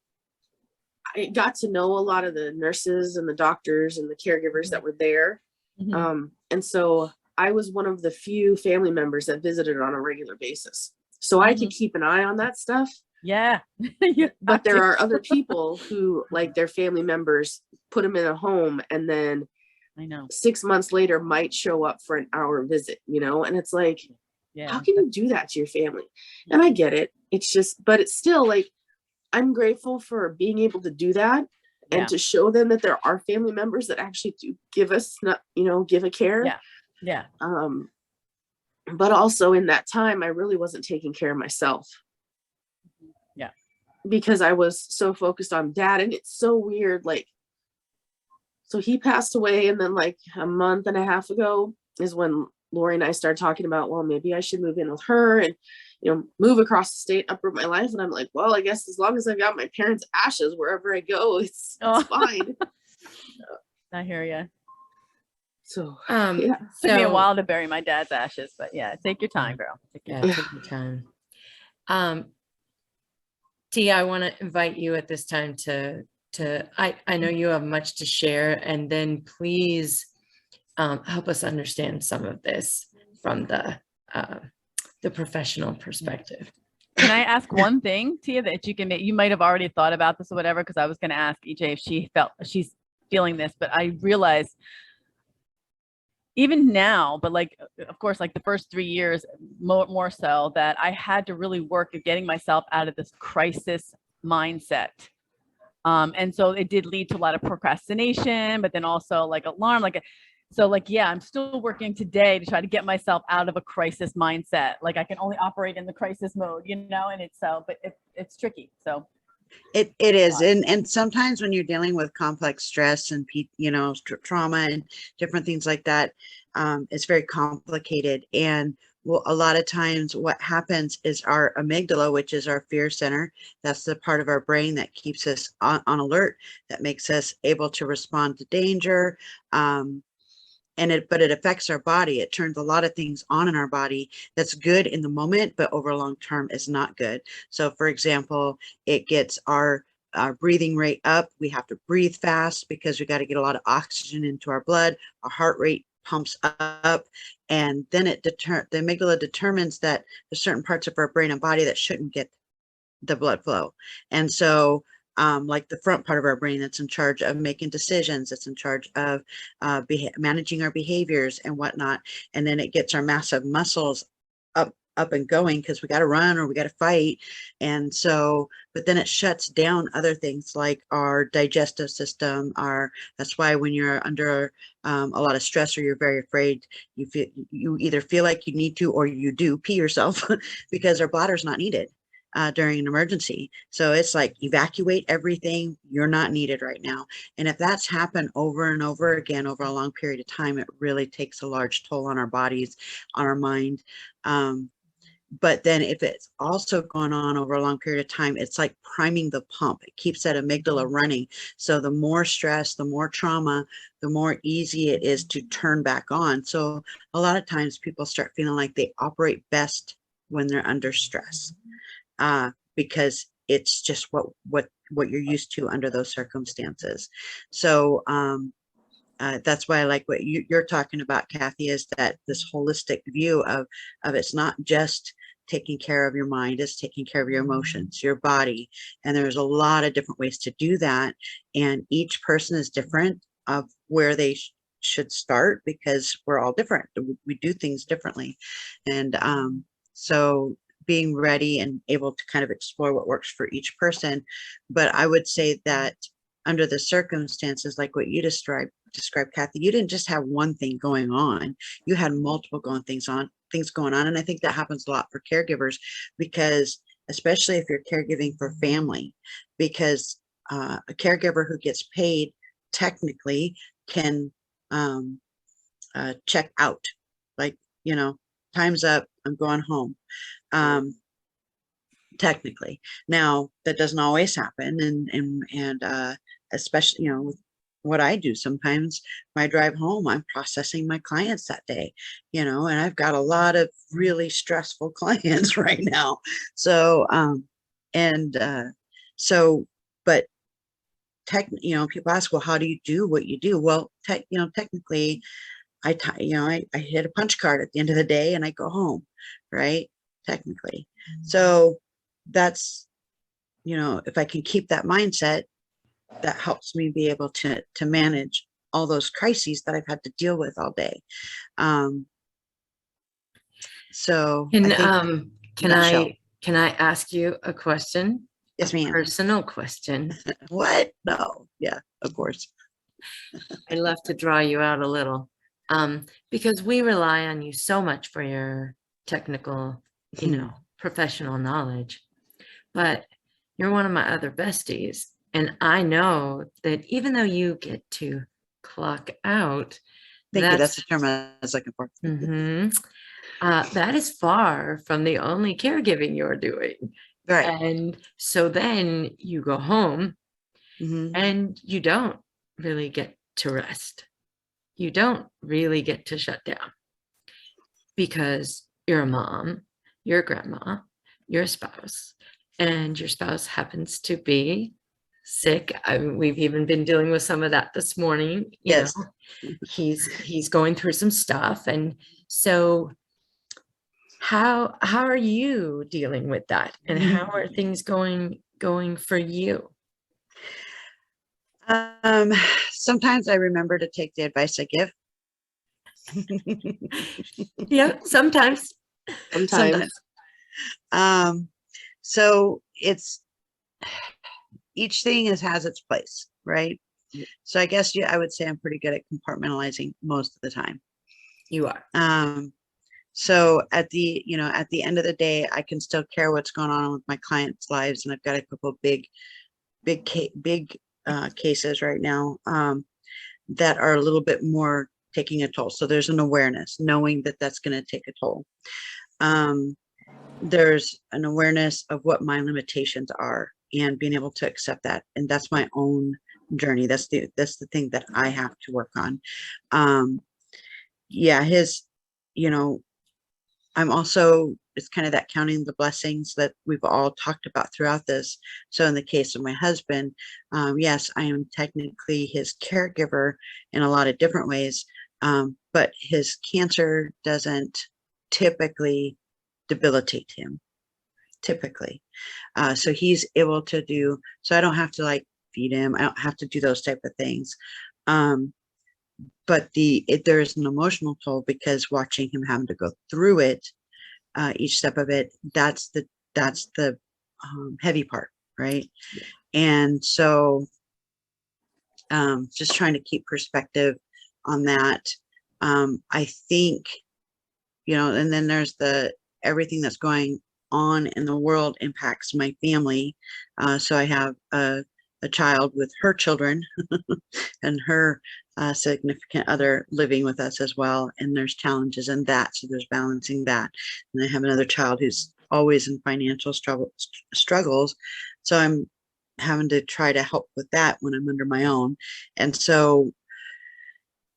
I got to know a lot of the nurses and the doctors and the caregivers that were there. And so I was one of the few family members that visited on a regular basis. So I could keep an eye on that stuff. Yeah. But there are other people who, like, their family members put them in a home, and then I know 6 months later might show up for an hour visit, and it's like, how can you do that to your family? And I get it. It's just, but it's still like, I'm grateful for being able to do that and to show them that there are family members that actually do give us, give a care. Yeah. Yeah. But also in that time, I really wasn't taking care of myself. Yeah. Because I was so focused on dad. And it's so weird. Like, so he passed away. And then like a month and a half ago is when Lori and I started talking about, well, maybe I should move in with her and, move across the state, uproot my life. And I'm like, well, I guess as long as I've got my parents' ashes wherever I go, it's fine. I hear you. So, it took me a while to bury my dad's ashes, but yeah, take your time, girl. Take your time. Tia, I want to invite you at this time I know you have much to share, and then please help us understand some of this from the professional perspective. Can I ask one thing, Tia, that you might have already thought about this or whatever, because I was going to ask EJ if she's feeling this, but I realized even now, but like, of course, like the first 3 years, more so, that I had to really work at getting myself out of this crisis mindset. And so it did lead to a lot of procrastination, but then also like alarm, I'm still working today to try to get myself out of a crisis mindset. Like I can only operate in the crisis mode, and it's but it's tricky. So it is. And sometimes when you're dealing with complex stress and, trauma and different things like that, it's very complicated. And a lot of times what happens is our amygdala, which is our fear center, that's the part of our brain that keeps us on alert, that makes us able to respond to danger. But it affects our body. It turns a lot of things on in our body that's good in the moment, but over long term is not good. So for example, it gets our breathing rate up. We have to breathe fast because we got to get a lot of oxygen into our blood. Our heart rate pumps up, and then the amygdala determines that there's certain parts of our brain and body that shouldn't get the blood flow. And so like the front part of our brain that's in charge of making decisions, it's in charge of managing our behaviors and whatnot. And then it gets our massive muscles up and going because we got to run or we got to fight. And so, but then it shuts down other things like our digestive system. That's why when you're under a lot of stress or you're very afraid, you either feel like you need to or you do pee yourself because our bladder's not needed during an emergency. So it's like, evacuate everything. You're not needed right now. And if that's happened over and over again over a long period of time, it really takes a large toll on our bodies, on our mind. But then if it's also gone on over a long period of time, it's like priming the pump. It keeps that amygdala running. So the more stress, the more trauma, the more easy it is to turn back on. So a lot of times people start feeling like they operate best when they're under stress, because it's just what you're used to under those circumstances. So that's why I like what you're talking about, Kathie, is that this holistic view of it's not just taking care of your mind, it's taking care of your emotions, your body. And there's a lot of different ways to do that. And each person is different of where they should start, because we're all different. We do things differently. And so being ready and able to kind of explore what works for each person. But I would say that under the circumstances, like what you described, Kathie, you didn't just have one thing going on. You had multiple things going on. And I think that happens a lot for caregivers, because especially if you're caregiving for family, because a caregiver who gets paid technically can check out, like, time's up, I'm going home. Technically. Now that doesn't always happen. And especially, with what I do, sometimes my drive home, I'm processing my clients that day, and I've got a lot of really stressful clients right now. So, but people ask, well, how do you do what you do? Well, technically I hit a punch card at the end of the day and I go home, right? Technically. So that's, if I can keep that mindset, that helps me be able to manage all those crises that I've had to deal with all day. So can I ask you a question? Yes, a ma'am. Personal question. What? No. Yeah, of course. I'd love to draw you out a little, because we rely on you so much for your technical, professional knowledge. But you're one of my other besties. And I know that even though you get to clock out. Thank you. That's the term I was looking for. That is far from the only caregiving you're doing. Right. And so then you go home and you don't really get to rest. You don't really get to shut down, because you're a mom, you're a grandma, you're a spouse, and your spouse happens to be sick. We've even been dealing with some of that this morning. Yes. He's going through some stuff. And so how are you dealing with that? And how are things going for you? Sometimes I remember to take the advice I give. Yeah, sometimes. So it's, each thing has its place, right? So I guess I would say I'm pretty good at compartmentalizing most of the time. You are. So at the end of the day, I can still care what's going on with my clients' lives, and I've got a couple of big cases right now that are a little bit more taking a toll. So there's an awareness, knowing that that's going to take a toll. There's an awareness of what my limitations are and being able to accept that. And that's my own journey. That's the thing that I have to work on. I'm also, it's kind of that counting the blessings that we've all talked about throughout this. So in the case of my husband, yes, I am technically his caregiver in a lot of different ways, but his cancer doesn't typically debilitate him, typically. So he's able to do, so I don't have to like feed him. I don't have to do those type of things. But there's an emotional toll, because watching him having to go through it, each step of it, that's the heavy part, right? And so just trying to keep perspective on that. I think, and then there's everything that's going on in the world impacts my family. So I have a child with her children and her significant other living with us as well. And there's challenges in that. So there's balancing that. And I have another child who's always in financial struggles. So I'm having to try to help with that when I'm under my own. And so,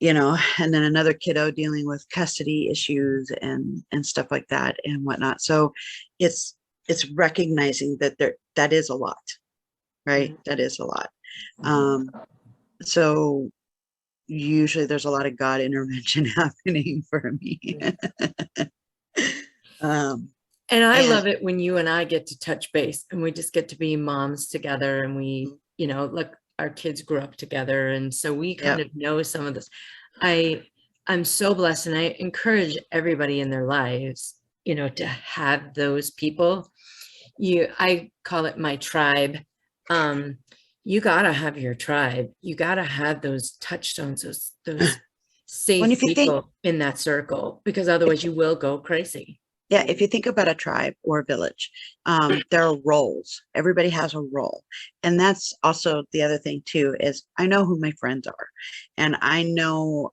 and then another kiddo dealing with custody issues and stuff like that and whatnot. So it's recognizing that that is a lot, right? That is a lot. So usually there's a lot of God intervention happening for me. And I And- love it when you and I get to touch base and we just get to be moms together, and we, you know, look, our kids grew up together. And so we kind of know some of this. I'm so blessed, and I encourage everybody in their lives, you know, to have those people. I call it my tribe. You gotta have your tribe. You gotta have those touchstones, those safe if you think, people in that circle, because otherwise you will go crazy. yeah, if you think about a tribe or a village, there are roles. Everybody has a role. And that's also the other thing too, is I know who my friends are. And I know,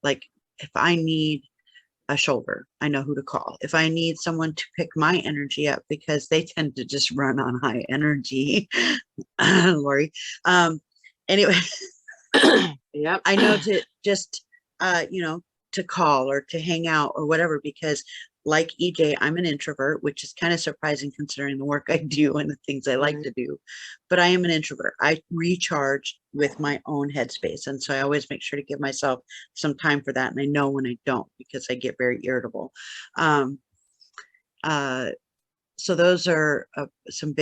like, if I need a shoulder, I know who to call. If I need someone to pick my energy up, because they tend to just run on high energy, Lori. Anyway, Yep. I know to just, you know, to call or to hang out or whatever, because like EJ, I'm an introvert, which is kind of surprising considering the work I do and the things I like to do. But I am an introvert. I recharge with my own headspace. And so I always make sure to give myself some time for that. And I know when I don't, because I get very irritable. So those are some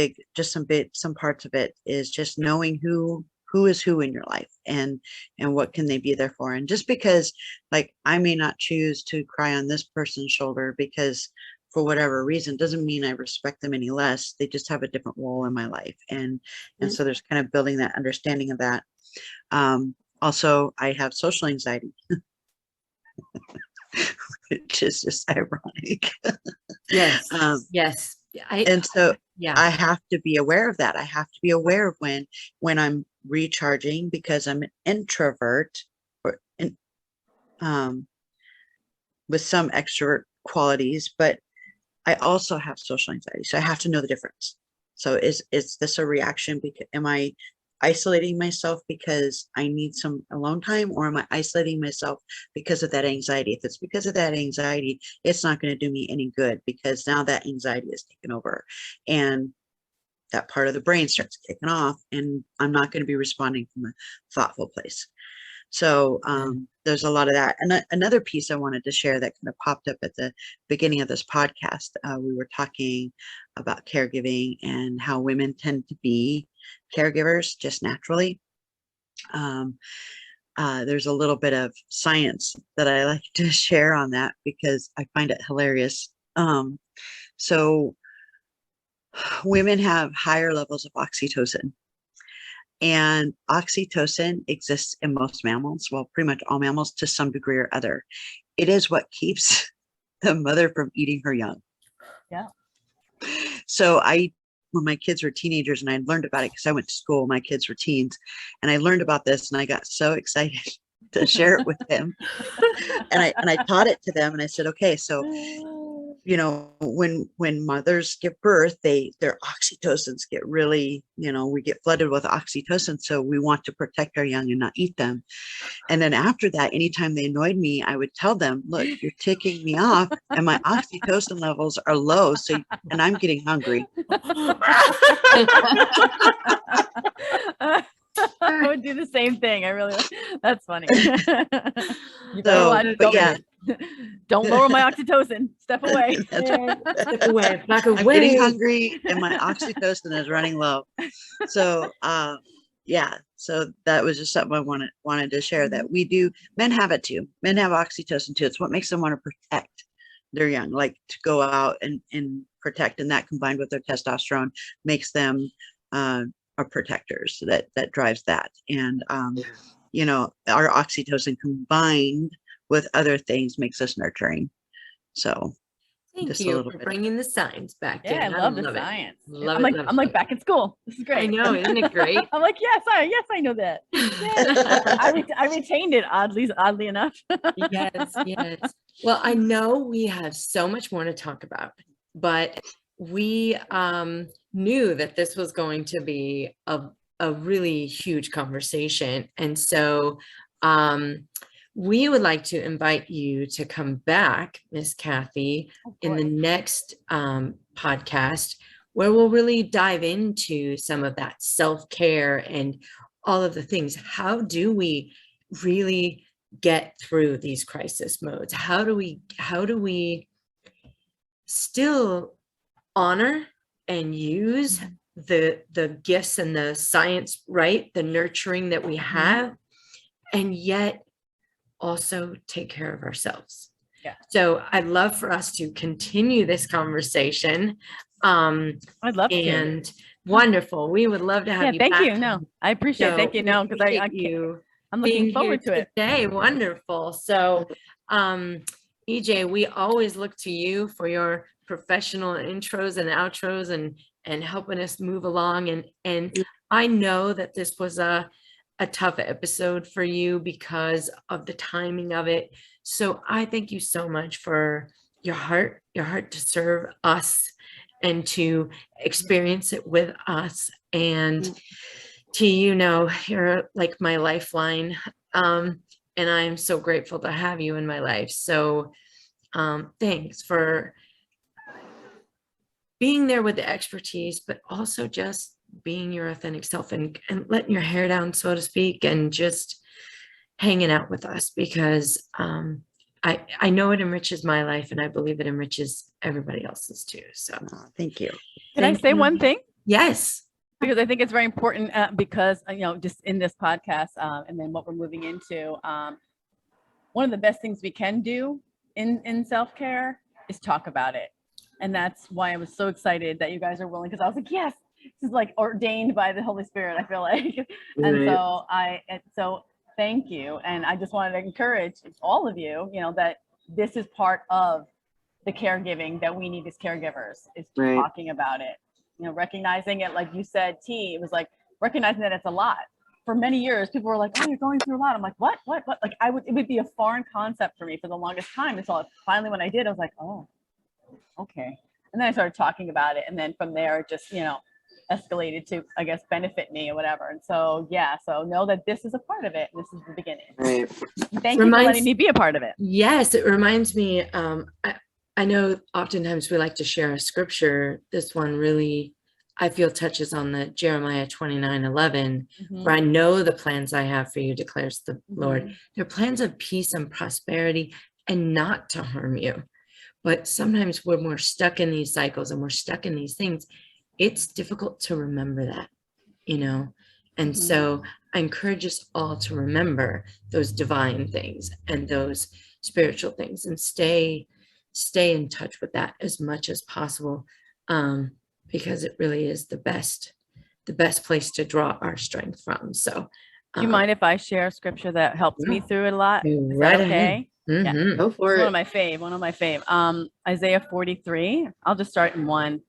parts of it is just knowing who is who in your life, and what can they be there for. And just because, like, I may not choose to cry on this person's shoulder because for whatever reason, doesn't mean I respect them any less. They just have a different role in my life. And so there's kind of building that understanding of that. Also, I have social anxiety, which is just ironic. Yes. Yes. And so yeah, I have to be aware of that. I have to be aware of when I'm recharging, because I'm an introvert, or with some extrovert qualities, but I also have social anxiety. So I have to know the difference. So is this a reaction? Because am I isolating myself because I need some alone time, or am I isolating myself because of that anxiety? If it's because of that anxiety, it's not going to do me any good, because now that anxiety is taken over and that part of the brain starts kicking off, and I'm not going to be responding from a thoughtful place. So there's a lot of that. And another piece I wanted to share that kind of popped up at the beginning of this podcast, we were talking about caregiving and how women tend to be caregivers just naturally. There's a little bit of science that I like to share on that because I find it hilarious. So women have higher levels of oxytocin. And oxytocin exists in most mammals, well, pretty much all mammals to some degree or other. It is what keeps the mother from eating her young. Yeah. So when my kids were teenagers, and I learned about it because I went to school, my kids were teens, and I learned about this, and I got so excited to share it with them. and I taught it to them, and I said, okay, so you know, when mothers give birth, their oxytocins get really, you know, we get flooded with oxytocin. So we want to protect our young and not eat them. And then after that, anytime they annoyed me, I would tell them, look, you're ticking me off and my oxytocin levels are low. And I'm getting hungry. I would do the same thing. That's funny. Don't lower my oxytocin. Step away. Step away. Back away. I'm getting hungry and my oxytocin is running low. So so that was just something I wanted to share, that men have it too. Men have oxytocin too. It's what makes them want to protect their young, like to go out and protect, and that combined with their testosterone makes them are protectors. That drives that. And you know, our oxytocin combined with other things makes us nurturing. So thank you for bringing the science back. Yeah, I love the science. I'm like back in school. This is great. I know, isn't it great? I'm like, yes, I know that. Yeah. I retained it oddly enough. Yes. Well, I know we have so much more to talk about, but we knew that this was going to be a really huge conversation. And so we would like to invite you to come back, Miss Kathie, in the next podcast, where we'll really dive into some of that self-care and all of the things. How do we really get through these crisis modes? How do we still honor and use the gifts and the science, right? The nurturing that we have, and yet also take care of ourselves. Yeah. So I'd love for us to continue this conversation. I'd love to. And wonderful. We would love to have you thank back. you. No, I appreciate it. Thank you. No, because appreciate I can't, you I'm being looking forward to here it. today. Wonderful. So, EJ, we always look to you for your professional intros and outros and helping us move along. And I know that this was a tough episode for you because of the timing of it. So I thank you so much for your heart to serve us and to experience it with us. And to, you're like my lifeline. And I'm so grateful to have you in my life. So thanks for being there with the expertise, but also just being your authentic self and letting your hair down, so to speak, and just hanging out with us, because I know it enriches my life, and I believe it enriches everybody else's too. So Thank you. Can I say one thing? Yes. Because I think it's very important because, just in this podcast and then what we're moving into, one of the best things we can do in self-care is talk about it. And that's why I was so excited that you guys are willing, because I was like, yes, this is like ordained by the Holy Spirit, I feel like. And so thank you. And I just wanted to encourage all of you, that this is part of the caregiving that we need as caregivers, is talking about it, recognizing it. Like you said, T, it was like recognizing that it's a lot. For many years, people were like, oh, you're going through a lot. I'm like, what? Like it would be a foreign concept for me for the longest time. Until finally, when I did, I was like, oh, okay. And then I started talking about it. And then from there, it just, escalated to, I guess, benefit me or whatever. And so, so know that this is a part of it. This is the beginning. Right. Thank you for letting me be a part of it. Yes, it reminds me, I know oftentimes we like to share a scripture. This one really, I feel, touches on the Jeremiah 29:11, where I know the plans I have for you, declares the Lord. They're plans of peace and prosperity and not to harm you. But sometimes when we're stuck in these cycles and we're stuck in these things, it's difficult to remember that, And so I encourage us all to remember those divine things and those spiritual things, and stay in touch with that as much as possible, because it really is the best place to draw our strength from. So do you mind if I share a scripture that helps me through it a lot? Is right that okay? Yeah. Go for it. One of my fave. Isaiah 43. I'll just start in 1.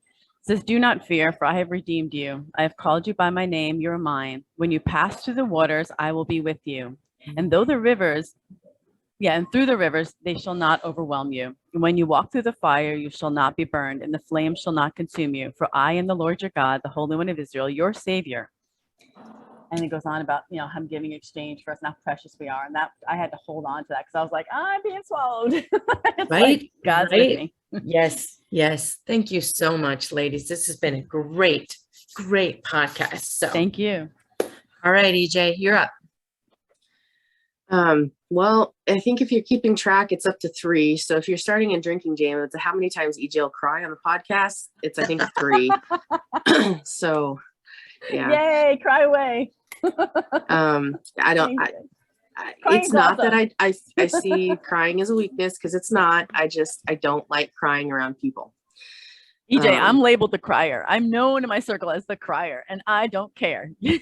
It says, do not fear, for I have redeemed you. I have called you by my name. You are mine. When you pass through the waters, I will be with you. And through the rivers, they shall not overwhelm you. And when you walk through the fire, you shall not be burned, and the flame shall not consume you. For I am the Lord your God, the Holy One of Israel, your Savior. And it goes on about, him giving exchange for us, and how precious we are. And that I had to hold on to that, because I was like, I'm being swallowed. It's right? Like God's with me. Yes. Thank you so much, ladies. This has been a great podcast. So thank you. All right, EJ, you're up. Well, I think if you're keeping track, it's up to 3. So if you're starting a drinking game, it's how many times EJ will cry on the podcast. It's, I think, 3. So yeah. Yay, cry away. It's not that I see crying as a weakness, because it's not. I don't like crying around people. EJ, I'm labeled the crier. I'm known in my circle as the crier, and I don't care. Yeah.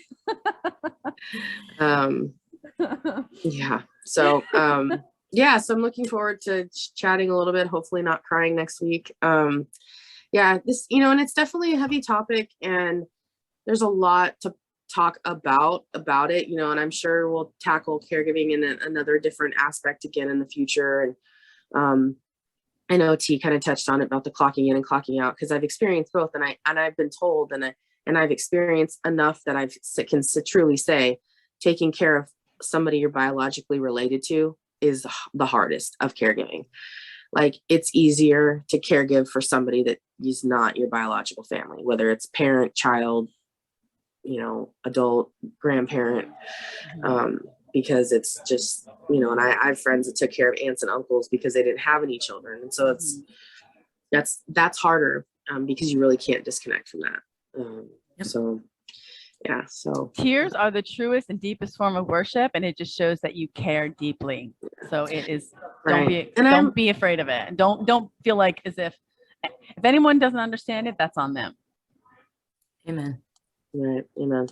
So so I'm looking forward to chatting a little bit, hopefully not crying next week. This, and it's definitely a heavy topic, and there's a lot to talk about it, and I'm sure we'll tackle caregiving in another different aspect again in the future. And I know T kind of touched on it about the clocking in and clocking out, because I've experienced both, and I've been told, and I've experienced enough that I can truly say taking care of somebody you're biologically related to is the hardest of caregiving. Like, it's easier to caregive for somebody that is not your biological family, whether it's parent, child, adult, grandparent, because it's just, and I have friends that took care of aunts and uncles because they didn't have any children. And so that's harder because you really can't disconnect from that. Yep. So yeah, so Tears are the truest and deepest form of worship, and it just shows that you care deeply. So it is, right. don't be afraid of it. Don't feel like as if anyone doesn't understand it, that's on them. Amen. Right, amen.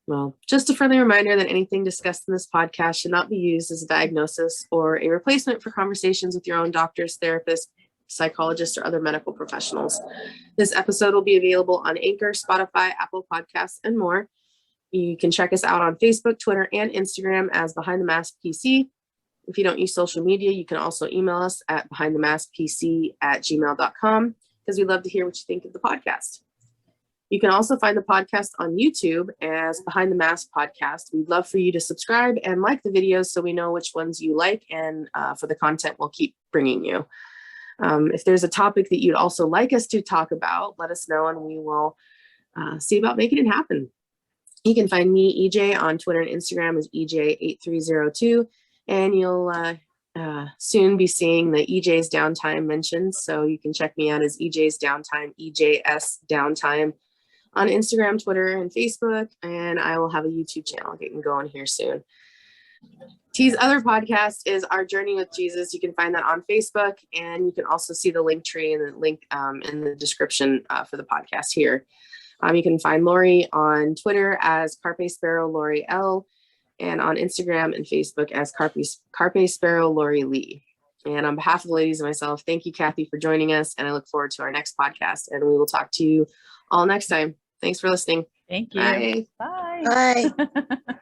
Well, just a friendly reminder that anything discussed in this podcast should not be used as a diagnosis or a replacement for conversations with your own doctors, therapists, psychologists, or other medical professionals. This episode will be available on Anchor, Spotify, Apple Podcasts, and more. You can check us out on Facebook, Twitter, and Instagram as Behind the Mask PC. If you don't use social media, you can also email us at behindthemaskpc@gmail.com because we'd love to hear what you think of the podcast. You can also find the podcast on YouTube as Behind the Mask Podcast. We'd love for you to subscribe and like the videos so we know which ones you like, and for the content we'll keep bringing you. If there's a topic that you'd also like us to talk about, let us know and we will see about making it happen. You can find me, EJ, on Twitter and Instagram as EJ8302, and you'll soon be seeing the EJ's Downtime mentioned. So you can check me out as EJ's Downtime, EJS Downtime, on Instagram, Twitter, and Facebook, and I will have a YouTube channel getting going here soon. T's other podcast is Our Journey with Jesus. You can find that on Facebook, and you can also see the link tree and the link in the description for the podcast here. You can find Lori on Twitter as Carpe Sparrow Lori L, and on Instagram and Facebook as Carpe Sparrow Lori Lee. And on behalf of the ladies and myself, thank you, Kathie, for joining us, and I look forward to our next podcast, and we will talk to you all next time. Thanks for listening. Thank you. Bye. Bye. Bye.